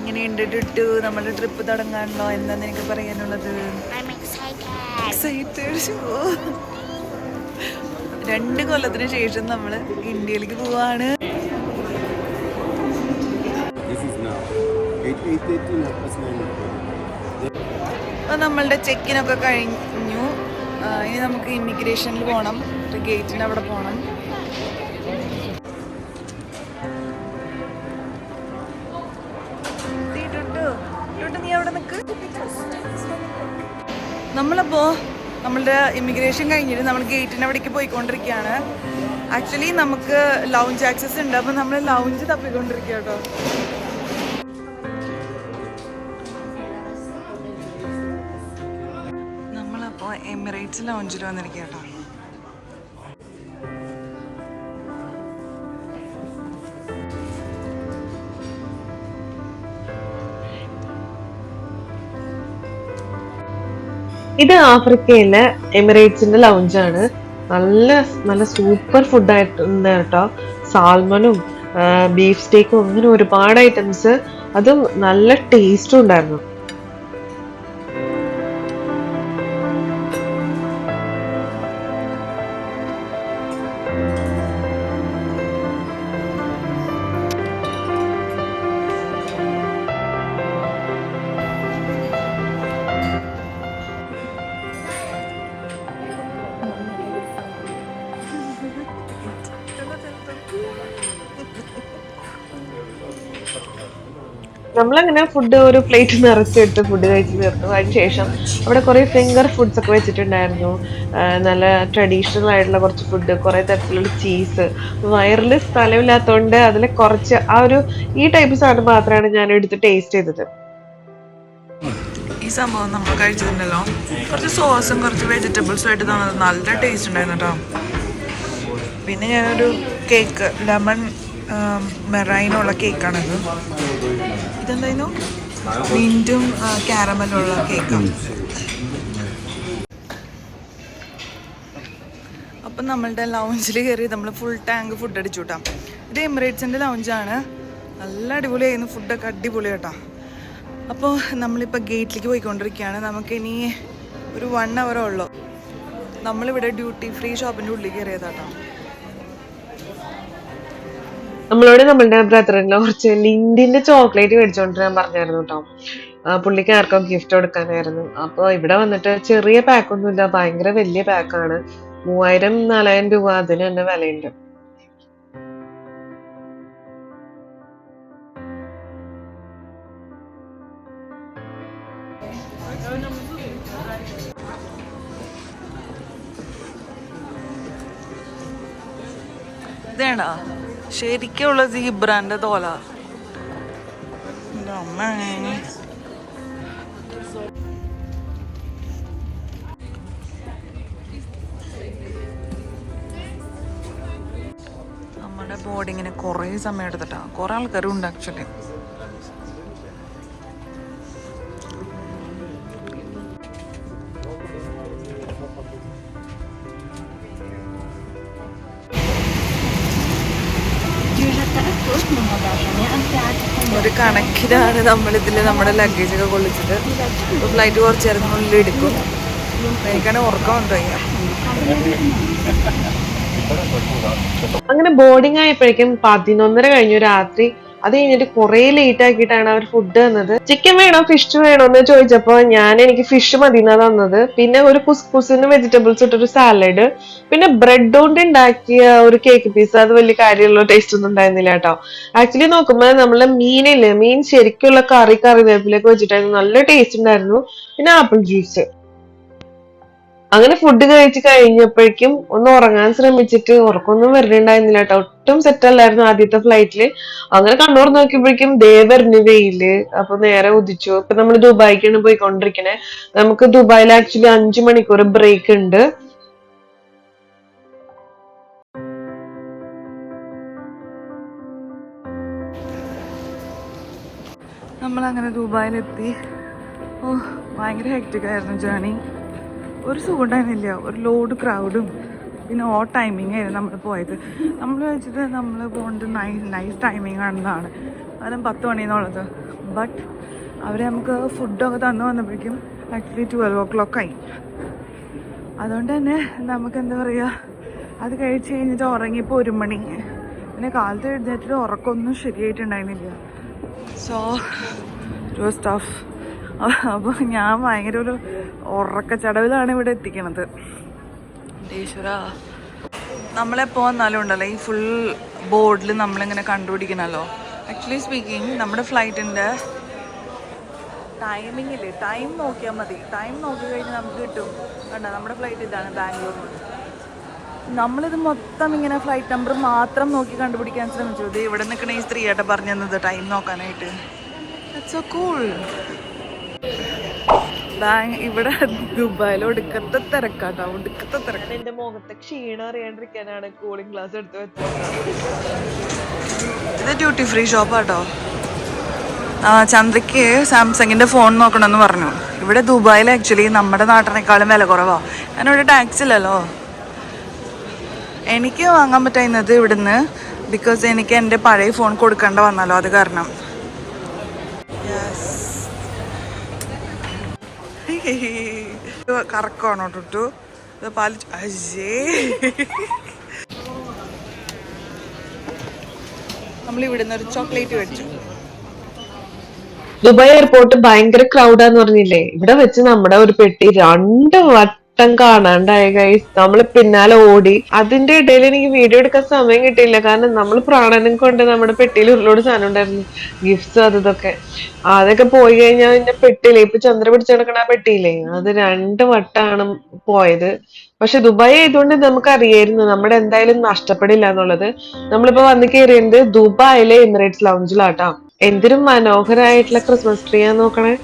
എങ്ങനെയുണ്ട് ടുട്ടു നമ്മുടെ ട്രിപ്പ് തുടങ്ങാണല്ലോ? എന്താന്ന് എനിക്ക് പറയാനുള്ളത്? എക്സൈറ്റഡ്. 2 കൊല്ലത്തിന് ശേഷം നമ്മൾ ഇന്ത്യയിലേക്ക് പോവാണ്. അപ്പോൾ നമ്മളുടെ ചെക്കിനൊക്കെ കഴിഞ്ഞു. ഇനി നമുക്ക് ഇമിഗ്രേഷനിൽ പോകണം. ഗേറ്റിന് അവിടെ പോകണം. നീ അവിടെ നിൽക്ക്. നമ്മളപ്പോൾ നമ്മളുടെ ഇമിഗ്രേഷൻ കഴിഞ്ഞിട്ട് നമ്മൾ ഗേറ്റിന് അവിടേക്ക് പോയിക്കൊണ്ടിരിക്കുകയാണ്. ആക്ച്വലി നമുക്ക് ലൗഞ്ച് ആക്സസ് ഉണ്ട്. അപ്പോൾ നമ്മൾ ലൗഞ്ച് തപ്പിക്കൊണ്ടിരിക്കുക കേട്ടോ. നമ്മളപ്പോൾ എമിറേറ്റ്സ് ലൗഞ്ചിൽ വന്നിരിക്കുക കേട്ടോ. ഇത് ആഫ്രിക്കയിലെ എമിറേറ്റ്സിന്റെ ലൗഞ്ചാണ്. നല്ല നല്ല സൂപ്പർ ഫുഡായിട്ടുണ്ട് കേട്ടോ. സാൽമണും ബീഫ് സ്റ്റേക്കും അങ്ങനെ ഒരുപാട് ഐറ്റംസ്, അതും നല്ല ടേസ്റ്റും ഉണ്ടായിരുന്നു. നമ്മളങ്ങനെ ഫുഡ് ഒരു പ്ലേറ്റ് നിറച്ചിട്ട് ഫുഡ് കഴിച്ച് തീർത്തു. അതിനുശേഷം അവിടെ കുറെ ഫിംഗർ ഫുഡ്സ് ഒക്കെ വെച്ചിട്ടുണ്ടായിരുന്നു. നല്ല ട്രഡീഷണൽ ആയിട്ടുള്ള കുറച്ച് ഫുഡ്, കുറെ തരത്തിലുള്ള ചീസ്. വയറിൽ സ്ഥലമില്ലാത്തതുകൊണ്ട് അതിൽ കുറച്ച് ഈ ടൈപ്പ് സാധനം മാത്രമാണ് ഞാൻ എടുത്ത് ടേസ്റ്റ് ചെയ്തത്. ഈ സംഭവം നമ്മൾ കഴിച്ചിട്ടുണ്ടല്ലോ, കുറച്ച് സോസും കുറച്ച് വെജിറ്റബിൾസും ആയിട്ട് തന്നത് നല്ല ടേസ്റ്റ് ഉണ്ടായിരുന്നു കേട്ടോ. പിന്നെ ഞാനൊരു കേക്ക്, ലെമൺ മെറൈനുള്ള കേക്കാണിത്. ഇതെന്തായിരുന്നു? മിൻറ്റും കാരമലുള്ള കേക്ക്. അപ്പം നമ്മളുടെ ലൗഞ്ചിൽ കയറി നമ്മൾ ഫുൾ ടാങ്ക് ഫുഡ് അടിച്ചു കൂട്ടാം. ഇത് എമിറേറ്റ്സിൻ്റെ ലൗഞ്ചാണ്. നല്ല അടിപൊളിയായിരുന്നു, ഫുഡൊക്കെ അടിപൊളി കേട്ടോ. അപ്പോൾ നമ്മളിപ്പോൾ ഗേറ്റിലേക്ക് പോയിക്കൊണ്ടിരിക്കുകയാണ്. നമുക്കിനി ഒരു 1 hour ഉള്ളൂ. നമ്മളിവിടെ ഡ്യൂട്ടി ഫ്രീ ഷോപ്പിൻ്റെ ഉള്ളിൽ കയറിയതാട്ടോ. നമ്മളോട് നമ്മളുടെ ബ്രദറിന് കുറച്ച് ലിൻഡിന്റെ ചോക്ലേറ്റ് മേടിച്ചോണ്ടിരാൻ പറഞ്ഞായിരുന്നു കേട്ടോ. പുള്ളിക്ക് ആർക്കോ ഗിഫ്റ്റ് കൊടുക്കാനായിരുന്നു. അപ്പോൾ ഇവിടെ വന്നിട്ട് ചെറിയ പാക്കൊന്നും ഇല്ല, ഭയങ്കര വലിയ പാക്കാണ്. 3000-4000 രൂപ അതിന് തന്നെ വിലയുണ്ട്. ഇതാണോ ശരിക്കുള്ള സീബ്രാന്റെ തോല? നമ്മുടെ ബോർഡിങ്ങിന് കുറേ സമയം എടുത്തിട്ടാ. കുറെ ആൾക്കാരും ഉണ്ട് ആക്ച്വലി. ഒരു കണക്കിനാണ് നമ്മളിതിൽ നമ്മുടെ ലഗേജൊക്കെ കൊള്ളിച്ചിട്ട്. ഇപ്പോൾ ഫ്ലൈറ്റ് കുറച്ച് നേരത്തിനുള്ളിൽ എടുക്കും. എനിക്കാണ് ഉറക്കം ഉണ്ടോ? അങ്ങനെ ബോർഡിങ് ആയപ്പോഴേക്കും 11:30 കഴിഞ്ഞു രാത്രി. അത് കഴിഞ്ഞിട്ട് കുറെ ലേറ്റ് ആക്കിയിട്ടാണ് അവർ ഫുഡ് തന്നത്. ചിക്കൻ വേണോ ഫിഷ് വേണോ എന്ന് ചോദിച്ചപ്പോ എനിക്ക് ഫിഷ് മതി എന്നാ തന്നത്. പിന്നെ ഒരു കുസ്കുസിന് വെജിറ്റബിൾസ് ഇട്ടൊരു സാലഡ്, പിന്നെ ബ്രെഡ് കൊണ്ട് ഉണ്ടാക്കിയ ഒരു കേക്ക് പീസ്. അത് വലിയ കാര്യമുള്ള ടേസ്റ്റ് ഒന്നും ഉണ്ടായിരുന്നില്ല കേട്ടോ. ആക്ച്വലി നോക്കുമ്പോൾ നമ്മളെ മീൻ ശരിക്കുള്ള കറിവേപ്പിലൊക്കെ വെച്ചിട്ടായിരുന്നു, നല്ല ടേസ്റ്റ് ഉണ്ടായിരുന്നു. പിന്നെ ആപ്പിൾ ജ്യൂസ്. അങ്ങനെ ഫുഡ് കഴിച്ച് കഴിഞ്ഞപ്പോഴേക്കും ഒന്ന് ഉറങ്ങാൻ ശ്രമിച്ചിട്ട് ഉറക്കമൊന്നും വരുന്നുണ്ടായിരുന്നില്ല കേട്ടോ. ഒട്ടും സെറ്റ് അല്ലായിരുന്നു ആദ്യത്തെ ഫ്ലൈറ്റില്. അങ്ങനെ കണ്ണൂർ നോക്കിയപ്പോഴേക്കും വരുന്നു വെയില്. അപ്പൊ നേരെ ഉദിച്ചു. ഇപ്പൊ നമ്മൾ ദുബായിക്കാണ് പോയിക്കൊണ്ടിരിക്കണേ. നമുക്ക് ദുബായിൽ ആക്ച്വലി 5 മണിക്കൂർ ബ്രേക്ക് ഉണ്ട്. നമ്മളങ്ങനെ ദുബായിലെത്തി. ഭയങ്കര ഹെക്റ്റിക് ആയിരുന്നു ജേണി. ഒരു സുഖം ഉണ്ടായിരുന്നില്ല. ഒരു ലോഡ് ക്രൗഡും പിന്നെ ടൈമിംഗ് ആയിരുന്നു നമ്മൾ പോയത്. നമ്മൾ വെച്ചിട്ട് നമ്മൾ പോകുന്നത് നൈസ് ടൈമിംഗ് ആണെന്നാണ്. അതും 10 മണിന്നുള്ളത്. ബട്ട് അവർ നമുക്ക് ഫുഡൊക്കെ തന്നു വന്നപ്പോഴേക്കും ആക്ച്വലി 12 ആയി. അതുകൊണ്ട് തന്നെ നമുക്ക് എന്താ പറയുക, അത് കഴിച്ച് കഴിഞ്ഞിട്ട് ഉറങ്ങിയപ്പോൾ 1 മണി. പിന്നെ കാലത്ത് എഴുന്നേറ്റിട്ട് ഉറക്കമൊന്നും ശരിയായിട്ടുണ്ടായിരുന്നില്ല. So it was tough. അപ്പോൾ ഞാൻ ഭയങ്കര ഒരു ഉറക്കച്ചടവിലാണ് ഇവിടെ എത്തിക്കണത്. ഈശ്വര, നമ്മളെപ്പോൾ വന്നാലും ഉണ്ടല്ലോ ഈ ഫുൾ ബോർഡിൽ നമ്മളിങ്ങനെ കണ്ടുപിടിക്കണമല്ലോ. ആക്ച്വലി സ്പീക്കിംഗ് നമ്മുടെ ഫ്ലൈറ്റിൻ്റെ ടൈമിങ്ങില്ലേ, ടൈം നോക്കിയാൽ മതി. ടൈം നോക്കി കഴിഞ്ഞാൽ നമുക്ക് കിട്ടും. കണ്ടോ, നമ്മുടെ ഫ്ലൈറ്റ് ഇതാണ് ബാംഗ്ലൂരിൽ. നമ്മളിത് മൊത്തം ഇങ്ങനെ ഫ്ലൈറ്റ് നമ്പർ മാത്രം നോക്കി കണ്ടുപിടിക്കാൻ ശ്രമിച്ചു. ഇത് ഇവിടെ നിൽക്കണ ഈ സ്ത്രീയായിട്ട് പറഞ്ഞു തന്നത് ടൈം നോക്കാനായിട്ട്. It's so cool. ഇവിടെ ദുബായിൽ ഒടുക്കത്തെ തിരക്കാട്ടോ, ഒടുക്കത്തെ തിരക്ക്. എന്റെ മുഖത്തെ ക്ഷീണം അറിയാണ്ടിരിക്കാനാണ് കൂളിംഗ് ഗ്ലാസ് എടുത്ത് വെച്ചത്. ഇത് ഡ്യൂട്ടി ഫ്രീ ഷോപ്പാട്ടോ. ചന്ദ്രയ്ക്ക് സാംസങ്ങിൻ്റെ ഫോൺ നോക്കണമെന്ന് പറഞ്ഞു. ഇവിടെ ദുബായിൽ ആക്ച്വലി നമ്മുടെ നാട്ടിനേക്കാളും വില കുറവാണ്. കാരണം ഇവിടെ ടാക്സ് ഇല്ലല്ലോ. എനിക്ക് വാങ്ങാൻ പറ്റുന്നത് ഇവിടുന്ന്, ബിക്കോസ് എനിക്ക് എൻ്റെ പഴയ ഫോൺ കൊടുക്കേണ്ട വന്നല്ലോ, അത് കാരണം. കറക്കമാണോ ടുട്ടു? നമ്മൾ ഇവിടുന്ന് ഒരു ചോക്ലേറ്റ് മേടിച്ചു. ദുബായ് എയർപോർട്ട് ഭയങ്കര ക്രൗഡാന്ന് പറഞ്ഞില്ലേ, ഇവിടെ വെച്ച് നമ്മുടെ ഒരു പെട്ടി 2 വട്ടം കാണാണ്ടായ ഗൈസ്. നമ്മള് പിന്നാലെ ഓടി. അതിന്റെ ഇടയിൽ എനിക്ക് വീഡിയോ എടുക്കാൻ സമയം കിട്ടിയില്ല. കാരണം നമ്മൾ പ്രാണനം കൊണ്ട് നമ്മുടെ പെട്ടിയിൽ ഒരുപാട് സാധനം ഉണ്ടായിരുന്നു, ഗിഫ്റ്റ്സ് അത് ഇതൊക്കെ. അതൊക്കെ പോയി കഴിഞ്ഞാൽ പിന്നെ പെട്ടിയില്ലേ, ഇപ്പൊ ചന്ദ്ര പിടിച്ചു കിടക്കണ ആ പെട്ടിയില്ലേ, അത് 2 വട്ടമാണ് പോയത്. പക്ഷെ ദുബായ് ആയതുകൊണ്ട് നമുക്ക് അറിയായിരുന്നു നമ്മുടെ എന്തായാലും നഷ്ടപ്പെടില്ല എന്നുള്ളത്. നമ്മളിപ്പോ വന്ന് കയറിയത് ദുബായിലെ എമിറേറ്റ്സ് ലൗഞ്ചിലാട്ടോ. എന്തൊരു മനോഹരമായിട്ടുള്ള ക്രിസ്മസ് ട്രീ ആ നോക്കണേ.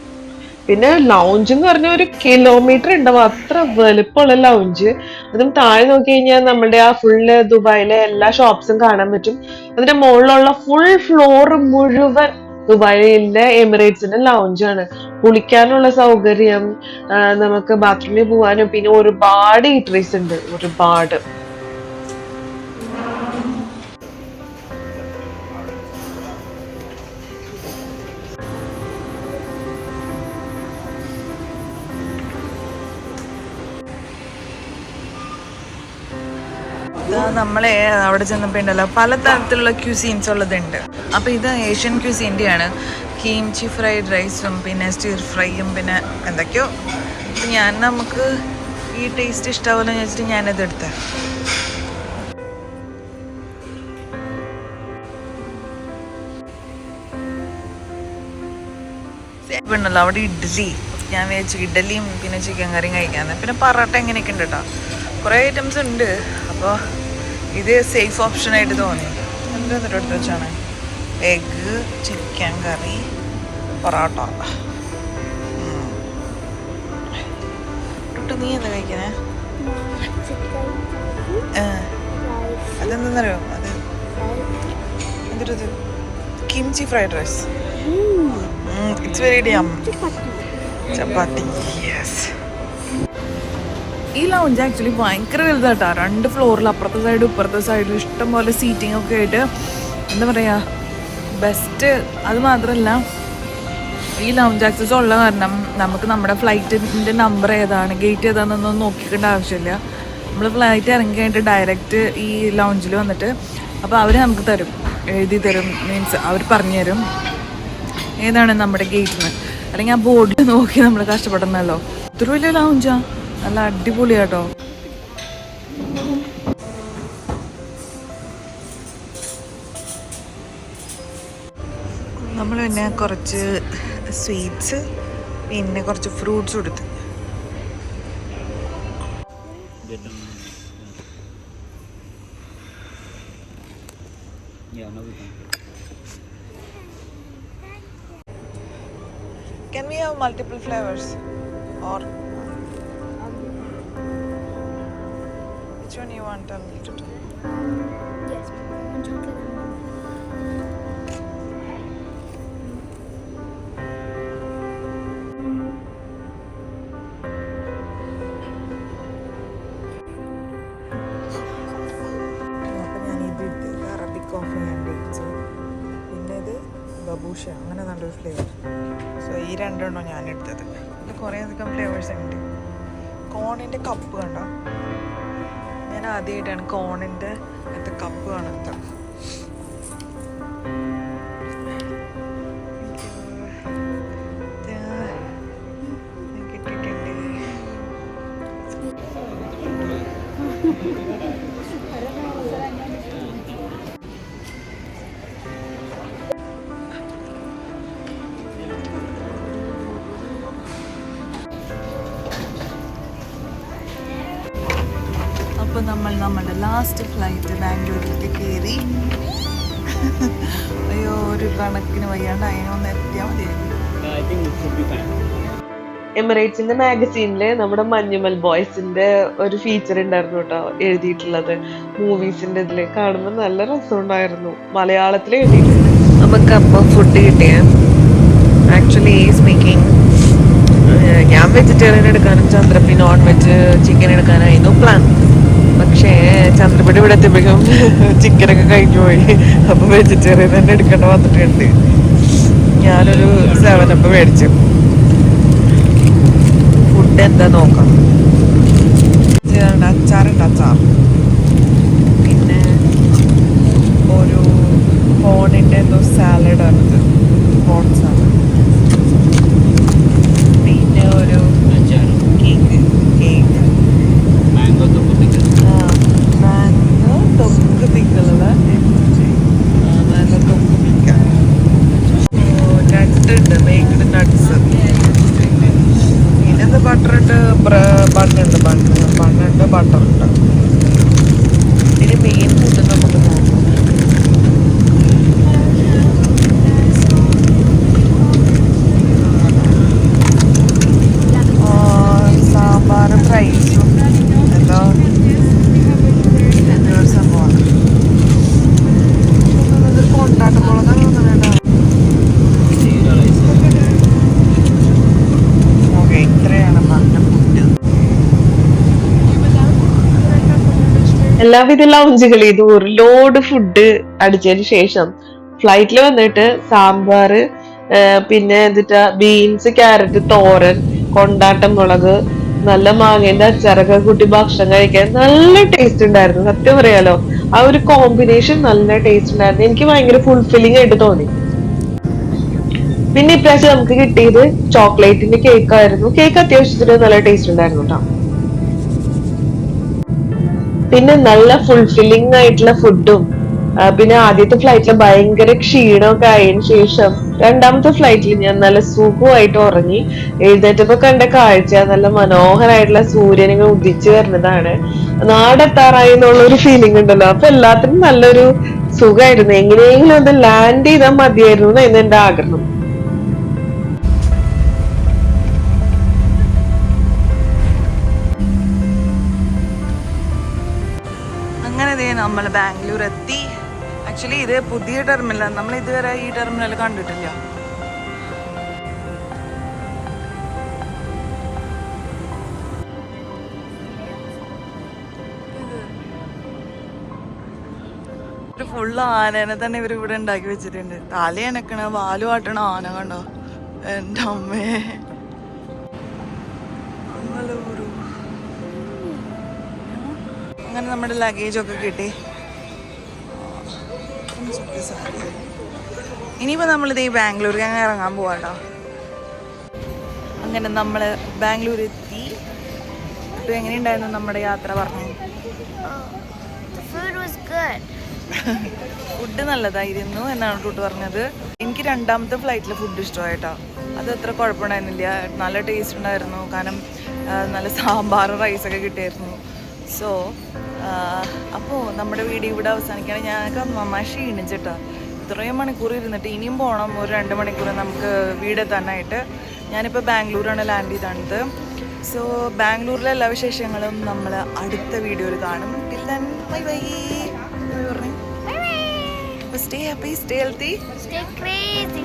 പിന്നെ ലൗഞ്ച് എന്ന് പറഞ്ഞ 1 കിലോമീറ്റർ ഉണ്ടാവും, അത്ര വലുപ്പമുള്ള ലൗഞ്ച്. അതും താഴെ നോക്കി കഴിഞ്ഞാൽ നമ്മുടെ ആ ഫുള്ള് ദുബായിലെ എല്ലാ ഷോപ്സും കാണാൻ പറ്റും. അതിന്റെ മുകളിലുള്ള ഫുൾ ഫ്ലോർ മുഴുവൻ ദുബായിലെ എമിറേറ്റ്സിന്റെ ലൗഞ്ചാണ്. കുളിക്കാനുള്ള സൗകര്യം, നമുക്ക് ബാത്റൂമിൽ പോവാനും, പിന്നെ ഒരുപാട് ഈറ്ററീസ് ഉണ്ട്, ഒരുപാട്. നമ്മളെ അവിടെ ചെന്നപ്പോൾ ഉണ്ടല്ലോ പലതരത്തിലുള്ള ക്യൂസീൻസ് ഉള്ളതുണ്ട്. അപ്പോൾ ഇത് ഏഷ്യൻ ക്യൂസീൻ്റെയാണ്. കീംചി ഫ്രൈഡ് റൈസും പിന്നെ സ്റ്റിർ ഫ്രൈയും പിന്നെ എന്തൊക്കെയോ. അപ്പം നമുക്ക് ഈ ടേസ്റ്റ് ഇഷ്ടാവല്ലോ എന്ന് വെച്ചിട്ട് ഞാനത് എടുത്തത്. ഉണ്ടല്ലോ അവിടെ ഇഡ്ഡലി, ഞാൻ വിചാരിച്ചു ഇഡ്ഡലിയും പിന്നെ ചിക്കൻ കറിയും കഴിക്കാന്ന്. പിന്നെ പറാട്ട എങ്ങനെയൊക്കെ ഉണ്ട് കേട്ടോ, കുറേ ഐറ്റംസ് ഉണ്ട്. അപ്പോൾ ഇത് സേഫ് ഓപ്ഷനായിട്ട് തോന്നി. എന്തെന്നിട്ട് എടുത്ത് വെച്ചാണ് egg, chicken curry, parotta. Tuttu നീ എന്താ കഴിക്കണേ? അതെന്തെന്നറിയോ, അത് എന്തൊരു kimchi fried rice. It's very ഡിയം. ചപ്പാത്തി. യെസ്. ഈ ലൗഞ്ച് ആക്ച്വലി ഭയങ്കര വലുതാട്ടാ. 2 ഫ്ലോറിൽ അപ്പുറത്തെ സൈഡും ഇപ്പുറത്തെ സൈഡിലും ഇഷ്ടംപോലെ സീറ്റിംഗ് ഒക്കെ ആയിട്ട് എന്താ പറയുക, ബെസ്റ്റ്. അത് മാത്രമല്ല ഈ ലൗഞ്ച് ആക്സസ് ഉള്ള കാരണം നമുക്ക് നമ്മുടെ ഫ്ലൈറ്റിൻ്റെ നമ്പർ ഏതാണ്, ഗേറ്റ് ഏതാണെന്നൊന്നും നോക്കിക്കേണ്ട ആവശ്യമില്ല. നമ്മൾ ഫ്ലൈറ്റ് ഇറങ്ങി കഴിഞ്ഞിട്ട് ഡയറക്റ്റ് ഈ ലൗഞ്ചിൽ വന്നിട്ട് അപ്പോൾ അവർ നമുക്ക് തരും, എഴുതി തരും. മീൻസ് അവർ പറഞ്ഞു തരും ഏതാണ് നമ്മുടെ ഗേറ്റിന്. അല്ലെങ്കിൽ ആ ബോർഡിൽ നോക്കി നമ്മൾ കഷ്ടപ്പെടണമല്ലോ. ഇത്ര വലിയ ലൗഞ്ചാ, നല്ല അടിപൊളിയാട്ടോ. നമ്മൾ പിന്നെ കുറച്ച് സ്വീറ്റ്സ് പിന്നെ കുറച്ച് ഫ്രൂട്ട്സ് കൊടുത്ത്. Can we have multiple flavors or which one you want? Tell me. Yes, one chocolate and one. അപ്പോൾ ഞാനിത് അറബിക് കോഫി ഞാൻ കഴിച്ചു. പിന്നെ ഇത് ദോശ അങ്ങനെ നല്ലൊരു ഫ്ലേവർ. സോ ഈ രണ്ടെണ്ണം ഞാൻ എടുത്തത്. ഇത് കുറേ അധികം ഫ്ലേവേഴ്സ് ഉണ്ട്. കോണിൻ്റെ കപ്പ് കണ്ടോ? ഞാൻ ആദ്യമായിട്ടാണ് കോണിൻ്റെ അങ്ങനത്തെ കപ്പ് കാണുന്നത്. അപ്പോൾ നമ്മൾ നമ്മുടെ ലാസ്റ്റ് ഫ്ലൈറ്റ് ബാംഗ്ലൂരിലേക്ക് കയറി. അയ്യോ ഒരു കണക്കിന് വയ്യാണ്ട് അതിനൊന്ന് എത്തിയാൽ മതിയായിരുന്നു. എമിറേറ്റ്സിന്റെ മാഗസീനില് നമ്മുടെ മഞ്ഞുമൽ ബോയ്സിന്റെ ഒരു ഫീച്ചർ ഉണ്ടായിരുന്നു കേട്ടോ, എഴുതിയിട്ടുള്ളത് മൂവീസിന്റെ ഇതില്. കാണുമ്പോൾ നല്ല രസമുണ്ടായിരുന്നു. മലയാളത്തിൽ എഴുതിയിട്ടുണ്ട്. നമുക്ക് അപ്പം ഫുഡ് കിട്ടിയ ആക്ച്വലി സ്പീക്കിംഗ് ഞാൻ വെജിറ്റേറിയൻ എടുക്കാനും ചന്ദ്രപ്പി നോൺ വെജ് ചിക്കൻ എടുക്കാനായിരുന്നു പ്ലാൻ. പക്ഷേ ചന്ദ്രപ്പടി ഇവിടെ എത്തിയപ്പോഴേക്കും ചിക്കനൊക്കെ കഴിഞ്ഞു പോയി. അപ്പൊ വെജിറ്റേറിയൻ തന്നെ എടുക്കേണ്ട വന്നിട്ടുണ്ട്. ഞാനൊരു 7-up മേടിച്ചു. ഫുഡ് എന്താ നോക്കാം. അച്ചാറുണ്ട്, അച്ചാർ. പിന്നെ ഒരു കോണിൻ്റെ എന്തോ സാലഡ് ആണിത്, കോൺ സാലഡ്. പിന്നെ ഒരു കേക്ക് മാംഗോ തൊക്ക് പിക്കലുള്ള മാംഗോ തൊക്ക് പിക്ക. നട്ട് ഉണ്ട്, മേക്ക്ഡ് നട്ട്സ്. പിന്നെന്ത് ബട്ടർ ഉണ്ട്, ബണ്ണുണ്ട്, ബട്ടർ ഉണ്ട്. ഇനി മെയിൻ ഫുഡ് നമുക്ക് നോക്കാം. സാമ്പാറും റൈസും എന്തോ എന്തൊരു സംഭവമാണ്. കൊണ്ടാട്ടമുളകാണ് തോന്നുന്നുണ്ടോ? ഓക്കെ, ഇത്രയാണ് പറഞ്ഞ ഫുഡ്. എല്ലാവിധ ലൗഞ്ചുകൾ ചെയ്തു. ഒരു ലോഡ് ഫുഡ് അടിച്ചതിന് ശേഷം ഫ്ലൈറ്റിൽ വന്നിട്ട് സാമ്പാറ്, പിന്നെ എന്നിട്ട് ബീൻസ്, ക്യാരറ്റ് തോരൻ, കൊണ്ടാട്ടം മുളക്, നല്ല മാങ്ങേന്റെ അച്ചാറൊക്കെ കൂട്ടി ഭക്ഷണം കഴിക്കാൻ നല്ല ടേസ്റ്റ് ഉണ്ടായിരുന്നു. സത്യം പറയാലോ, ആ ഒരു കോമ്പിനേഷൻ നല്ല ടേസ്റ്റ് ഉണ്ടായിരുന്നു. എനിക്ക് ഭയങ്കര ഫുൾഫില്ലിംഗ് ആയിട്ട് തോന്നി. പിന്നെ ഇപ്രാവശ്യം നമുക്ക് കിട്ടിയത് ചോക്ലേറ്റിന്റെ കേക്ക് ആയിരുന്നു. കേക്ക് അത്യാവശ്യത്തിന് നല്ല ടേസ്റ്റ് ഉണ്ടായിരുന്നു കേട്ടോ. പിന്നെ നല്ല ഫുൾഫില്ലിംഗ് ആയിട്ടുള്ള ഫുഡും. പിന്നെ ആദ്യത്തെ ഫ്ലൈറ്റിൽ ഭയങ്കര ക്ഷീണമൊക്കെ ആയതിനു ശേഷം രണ്ടാമത്തെ ഫ്ലൈറ്റിൽ ഞാൻ നല്ല സുഖമായിട്ട് ഉറങ്ങി. എഴുന്നേറ്റപ്പോ കണ്ട കാഴ്ച നല്ല മനോഹരമായിട്ടുള്ള സൂര്യൻ ഇങ്ങനെ ഉദിച്ചു വരുന്നതാണ്. നാടെത്താറായി എന്നുള്ള ഒരു ഫീലിംഗ് ഉണ്ടല്ലോ. അപ്പൊ എല്ലാത്തിനും നല്ലൊരു സുഖമായിരുന്നു. എങ്ങനെയെങ്കിലും ഒന്ന് ലാൻഡ് ചെയ്താൽ മതിയായിരുന്നു എന്നായിരുന്നു എന്റെ ആഗ്രഹം. അങ്ങനെ നമ്മൾ ബാംഗ്ലൂർ എത്തി. ആക്ച്വലി ഇത് പുതിയ ടെർമിനലാണ്, നമ്മൾ ഇതുവരെ ഈ ടെർമിനൽ കണ്ടിട്ടില്ല. ഒരു ഫുള്ള് ആനേനെ തന്നെ ഇവർ ഇവിടെ ഉണ്ടാക്കി വെച്ചിട്ടുണ്ട്. തലയനക്കണ വാല് കാട്ടണ ആന കണ്ടോ, എൻ്റെ അമ്മേ. അങ്ങനെ നമ്മുടെ ലഗേജൊക്കെ കിട്ടി. ഇനിയിപ്പോൾ നമ്മളിത് ഈ ബാംഗ്ലൂർക്ക് അങ്ങനെ ഇറങ്ങാൻ പോവാട്ടോ. അങ്ങനെ നമ്മൾ ബാംഗ്ലൂർ എത്തി. അപ്പോൾ എങ്ങനെയുണ്ടായിരുന്നു നമ്മുടെ യാത്ര? പറഞ്ഞു. ഫുഡ് നല്ലതായിരുന്നു എന്നാണ് ടൂട്ട് പറഞ്ഞത്. എനിക്ക് രണ്ടാമത്തെ ഫ്ലൈറ്റിലെ ഫുഡ് ഇഷ്ടമായിട്ടോ. അത് അത്ര കുഴപ്പമുണ്ടായിരുന്നില്ല, നല്ല ടേസ്റ്റ് ഉണ്ടായിരുന്നു. കാരണം നല്ല സാമ്പാറും റൈസൊക്കെ കിട്ടിയായിരുന്നു. സോ അപ്പോൾ നമ്മുടെ വീഡിയോ ഇവിടെ അവസാനിക്കുകയാണ്. ഞങ്ങൾക്ക് നന്നായി ക്ഷീണിച്ചിട്ടോ. ഇത്രയും മണിക്കൂർ ഇരുന്നിട്ട് ഇനിയും പോകണം, ഒരു 2 മണിക്കൂർ നമുക്ക് വീടെത്താനായിട്ട്. ഞാനിപ്പോൾ ബാംഗ്ലൂരാണ് ലാൻഡ് ചെയ്തത്. സോ ബാംഗ്ലൂരിലെ എല്ലാ വിശേഷങ്ങളും നമ്മൾ അടുത്ത വീഡിയോയിൽ കാണും. Till then bye bye. പറഞ്ഞു stay happy, stay healthy, Stay crazy.